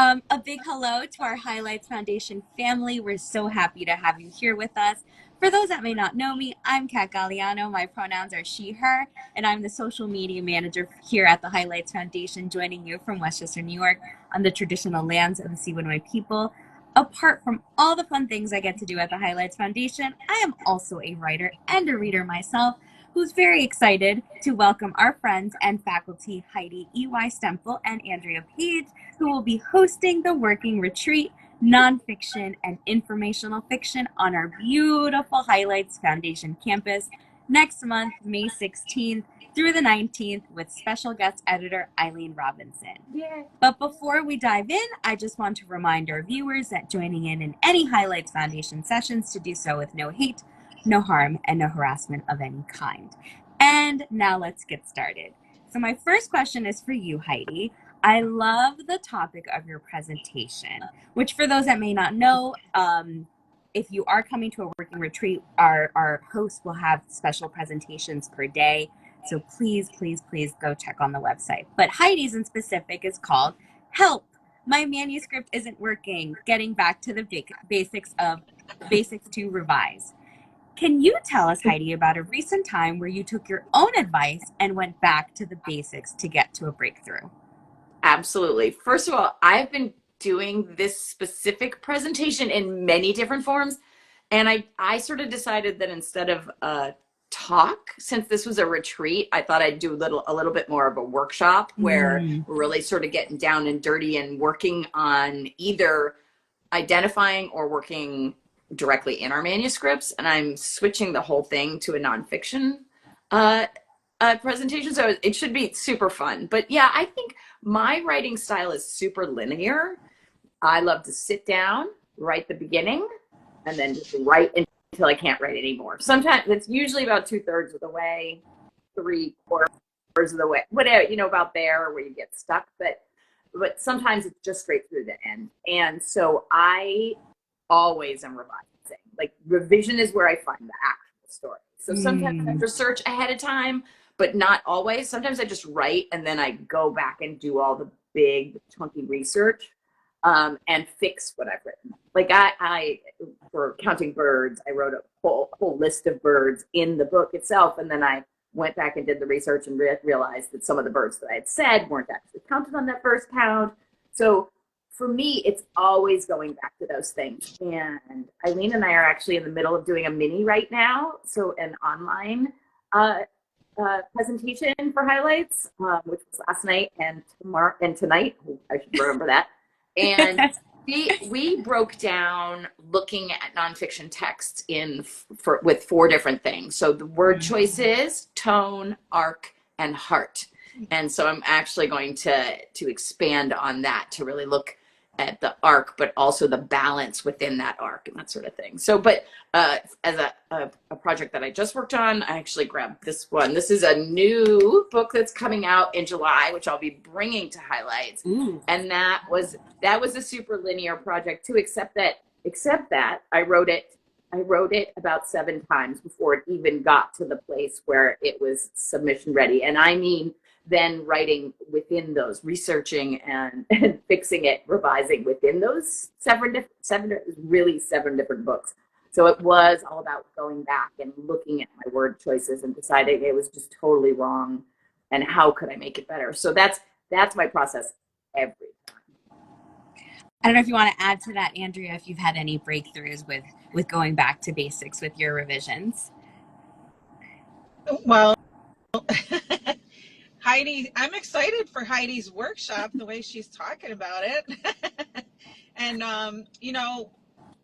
A big hello to our Highlights Foundation family. We're so happy to have you here with us. For those that may not know me, I'm Kat Galliano. My pronouns are she, her, and I'm the social media manager here at the Highlights Foundation, joining you from Westchester, New York, on the traditional lands of the Siwanoy people. Apart from all the fun things I get to do at the Highlights Foundation, I am also a writer and a reader myself who's very excited to welcome our friends and faculty Heidi E.Y. Stemple and Andrea Page, who will be hosting the working retreat, nonfiction and informational fiction on our beautiful Highlights Foundation campus next month, May 16th through the 19th, with special guest editor Eileen Robinson. Yeah. But before we dive in, I just want to remind our viewers that joining in any Highlights Foundation sessions to do so with no hate, no harm, and no harassment of any kind. And now let's get started. So my first question is for you, Heidi. I love the topic of your presentation, which for those that may not know, if you are coming to a working retreat, our host will have special presentations per day. So please, please, please go check on the website. But Heidi's in specific is called Help! My manuscript isn't working. Getting back to the basics to revise. Can you tell us, Heidi, about a recent time where you took your own advice and went back to the basics to get to a breakthrough? Absolutely. First of all, I've been doing this specific presentation in many different forms. And I sort of decided that instead of a talk, since this was a retreat, I thought I'd do a little bit more of a workshop where we're really sort of getting down and dirty and working on either identifying or working directly in our manuscripts. And I'm switching the whole thing to a nonfiction uh, presentation. So it should be super fun. But yeah, I think my writing style is super linear. I love to sit down, write the beginning, and then just write until I can't write anymore. Sometimes it's usually about 2/3 of the way, 3/4 of the way, whatever, about there where you get stuck. But sometimes it's just straight through the end. And so I always am revising. Like revision is where I find the actual story. So sometimes I research ahead of time, but not always. Sometimes I just write and then I go back and do all the big chunky research and fix what I've written. Like I for Counting Birds, I wrote a whole list of birds in the book itself, and then I went back and did the research and realized that some of the birds that I had said weren't actually counted on that first count. So for me, it's always going back to those things. And Eileen and I are actually in the middle of doing a mini right now, so an online presentation for Highlights, which was last night and tomorrow and tonight. I should remember that. And we broke down looking at nonfiction texts with 4 different things. So the word choices, tone, arc, and heart. And so I'm actually going to expand on that to really look at the arc, but also the balance within that arc and that sort of thing. So, but as a project that I just worked on, I actually grabbed this one. This is a new book that's coming out in July, which I'll be bringing to Highlights. And that was a super linear project too, except that I wrote it about 7 times before it even got to the place where it was submission ready. And I mean, then writing within those, researching and fixing it, revising within those 7 different books. So it was all about going back and looking at my word choices and deciding it was just totally wrong and how could I make it better. So that's my process every time. I don't know if you want to add to that, Andrea, if you've had any breakthroughs with going back to basics with your revisions. Well, Heidi, I'm excited for Heidi's workshop, the way she's talking about it. And,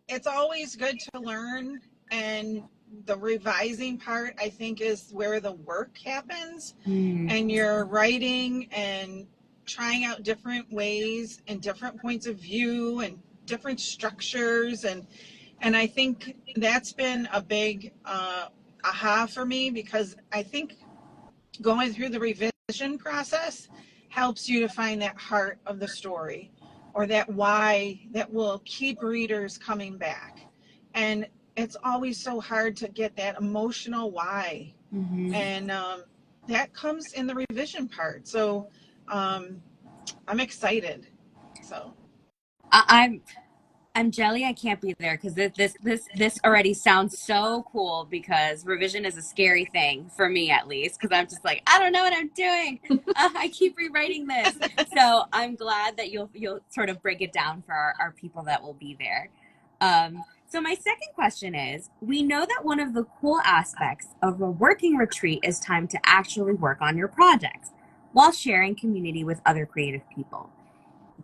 it's always good to learn. And the revising part, I think, is where the work happens. And you're writing and trying out different ways and different points of view and different structures. And I think that's been a big aha for me, because I think going through the revision process helps you to find that heart of the story, or that why that will keep readers coming back. And it's always so hard to get that emotional why. And that comes in the revision part. So I'm excited. So I'm jelly I can't be there because this already sounds so cool because revision is a scary thing for me at least because I'm just like I don't know what I'm doing. I keep rewriting this, so I'm glad that you'll sort of break it down for our people that will be there. So my second question is: we know that one of the cool aspects of a working retreat is time to actually work on your projects while sharing community with other creative people.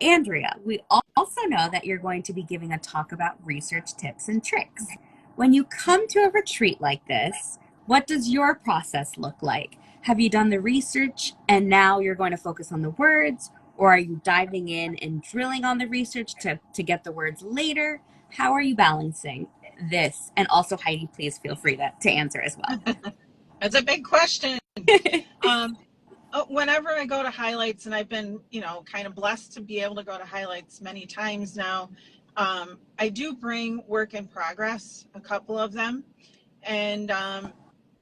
Andrea, we also know that you're going to be giving a talk about research tips and tricks. When you come to a retreat like this, what does your process look like? Have you done the research and now you're going to focus on the words? Or are you diving in and drilling on the research to get the words later? How are you balancing this? And also, Heidi, please feel free to answer as well. That's a big question. Um, Whenever I go to highlights, and I've been, kind of blessed to be able to go to highlights many times now, I do bring work in progress, a couple of them, and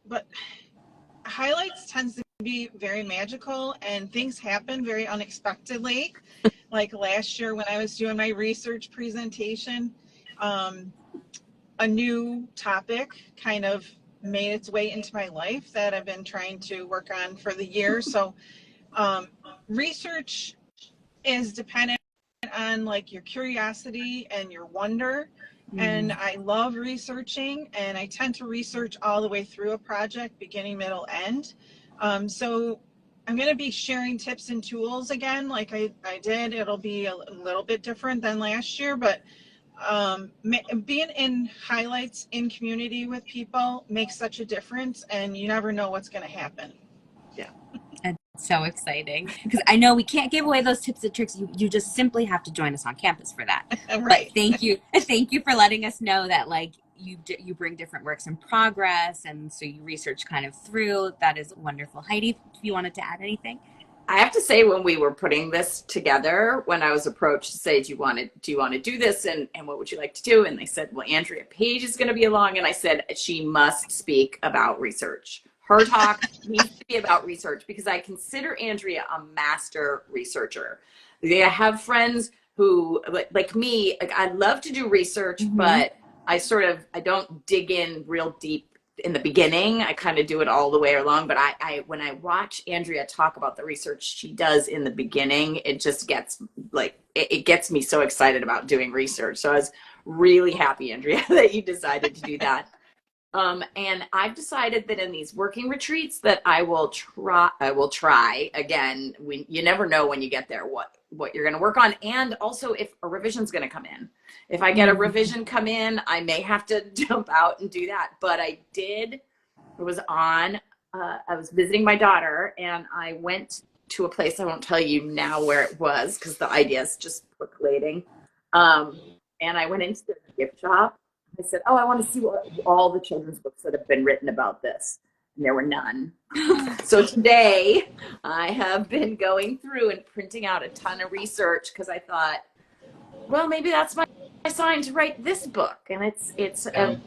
but highlights tends to be very magical, and things happen very unexpectedly. Like last year when I was doing my research presentation, um, a new topic kind of made its way into my life that I've been trying to work on for the year. So um, research is dependent on like your curiosity and your wonder. And I love researching, and I tend to research all the way through a project, beginning, middle, end. So I'm going to be sharing tips and tools again, like I did. It'll be a little bit different than last year, but being in highlights in community with people makes such a difference, and you never know what's going to happen. Yeah. It's so exciting because I know we can't give away those tips and tricks. You just simply have to join us on campus for that. Right. But thank you for letting us know that like you bring different works in progress, and so you research kind of through. That is wonderful. Heidi, if you wanted to add anything. I have to say, when we were putting this together, when I was approached to say, do you want to do this, and what would you like to do? And they said, well, Andrea Page is going to be along, and I said she must speak about research. Her talk needs to be about research because I consider Andrea a master researcher. I have friends who, like me, like I love to do research, but I don't dig in real deep in the beginning. I kind of do it all the way along, but I when I watch Andrea talk about the research she does in the beginning, it just gets like it gets me so excited about doing research. So I was really happy, Andrea, that you decided to do that. And I've decided that in these working retreats that I will try again. You never know when you get there what you're going to work on, and also if a revision's going to come in. If I get a revision come in, I may have to jump out and do that. But I was visiting my daughter, and I went to a place. I won't tell you now where it was because the idea is just percolating. And I went into the gift shop. I said, oh, I want to see all the children's books that have been written about this. And there were none. So today I have been going through and printing out a ton of research because I thought, well, maybe that's my sign to write this book. And it's an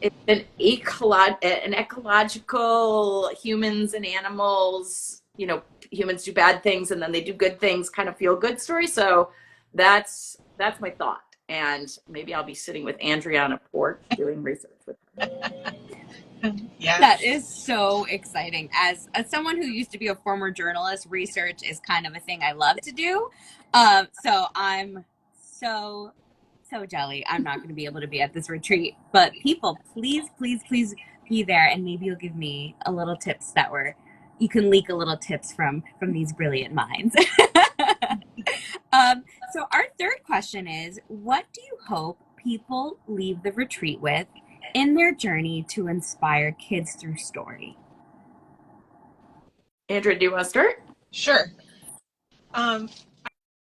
ecological humans and animals, humans do bad things and then they do good things, kind of feel good story. So that's my thought. And maybe I'll be sitting with Andrea on a porch doing research with her. Yeah. That is so exciting. As someone who used to be a former journalist, research is kind of a thing I love to do. So I'm so jelly. I'm not going to be able to be at this retreat. But people, please be there, and maybe you'll give me a little tips you can leak a little tips from these brilliant minds. So our third question is, what do you hope people leave the retreat with in their journey to inspire kids through story? Andrea, do you want to start? Sure. I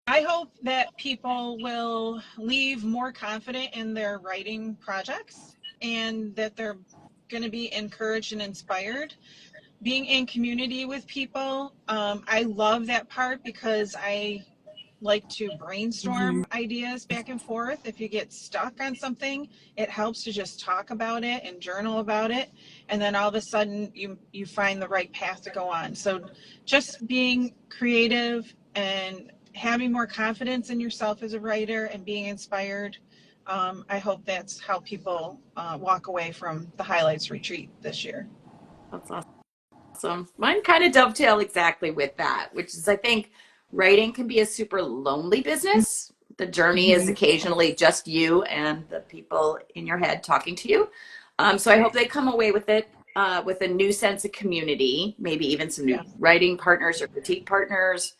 hope that people will leave more confident in their writing projects, and that they're going to be encouraged and inspired. Being in community with people, I love that part because I like to brainstorm ideas back and forth. If you get stuck on something, it helps to just talk about it and journal about it, and then all of a sudden you find the right path to go on. So just being creative and having more confidence in yourself as a writer and being inspired. I hope that's how people walk away from the Highlights retreat this year. That's awesome. Mine kind of dovetail exactly with that, which is I think writing can be a super lonely business. The journey is Mhm. occasionally just you and the people in your head talking to you. So I hope they come away with it with a new sense of community, maybe even some new Yeah. writing partners or critique partners.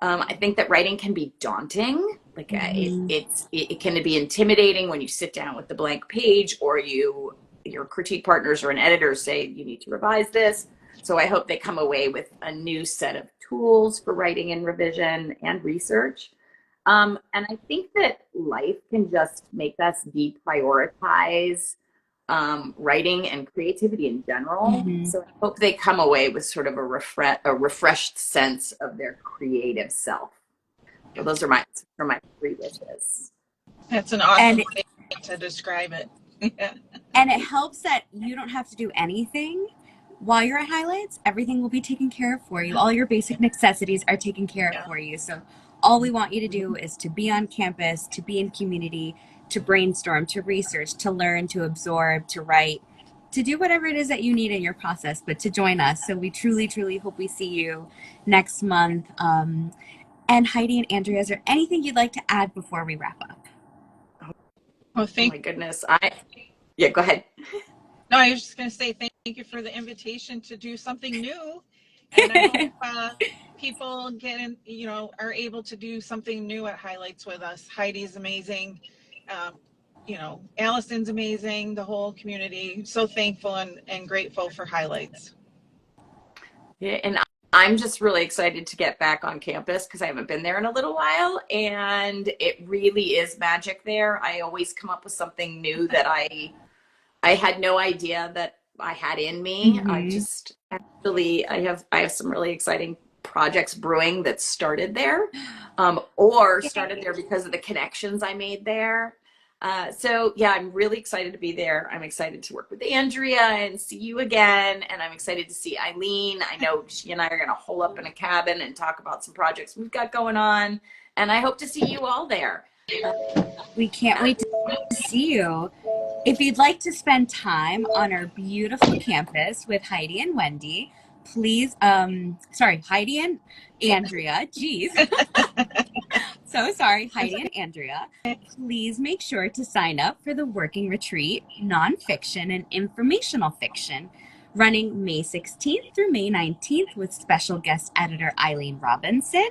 I think that writing can be daunting. Like Mhm. it can be intimidating when you sit down with the blank page or your critique partners or an editor say you need to revise this. So I hope they come away with a new set of tools for writing and revision and research. And I think that life can just make us deprioritize writing and creativity in general. Mhm. So I hope they come away with sort of a refreshed sense of their creative self. So those are my three wishes. That's an awesome And way to describe it. Yeah. and it helps that you don't have to do anything while you're at Highlights. Everything will be taken care of for you. All your basic necessities are taken care of Yeah. for you. So all we want you to do is to be on campus, to be in community, to brainstorm, to research, to learn, to absorb, to write, to do whatever it is that you need in your process, but to join us. So we truly, truly hope we see you next month. And Heidi and Andrea, is there anything you'd like to add before we wrap up? Well, Oh thank my goodness. Yeah, go ahead. No, I was just going to say thank you for the invitation to do something new, and I hope people get in, are able to do something new at Highlights with us. Heidi's amazing, um, Allison's amazing. The whole community, so thankful and grateful for Highlights. Yeah, and I'm just really excited to get back on campus because I haven't been there in a little while, and it really is magic there. I always come up with something new that I had no idea that I had in me. I Mm-hmm. just actually I have some really exciting projects brewing that started there, or started there because of the connections I made there. So yeah, I'm really excited to be there. I'm excited to work with Andrea and see you again, and I'm excited to see Eileen. I know she and I are going to hole up in a cabin and talk about some projects we've got going on, and I hope to see you all there. We can't Yeah. wait to see you. If you'd like to spend time on our beautiful campus with Heidi and Wendy, please, sorry, Heidi and Andrea, geez, so sorry, Heidi and Andrea, please make sure to sign up for the Working Retreat Nonfiction and Informational Fiction running May 16th through May 19th with special guest editor Eileen Robinson.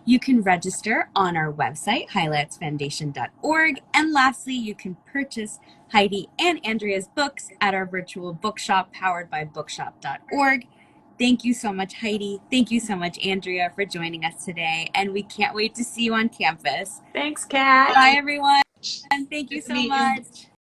You can register on our website, highlightsfoundation.org. And lastly, you can purchase Heidi and Andrea's books at our virtual bookshop powered by bookshop.org. Thank you so much, Heidi. Thank you so much, Andrea, for joining us today. And we can't wait to see you on campus. Thanks, Kat. Bye, everyone. Thank you Good to so meet you. much.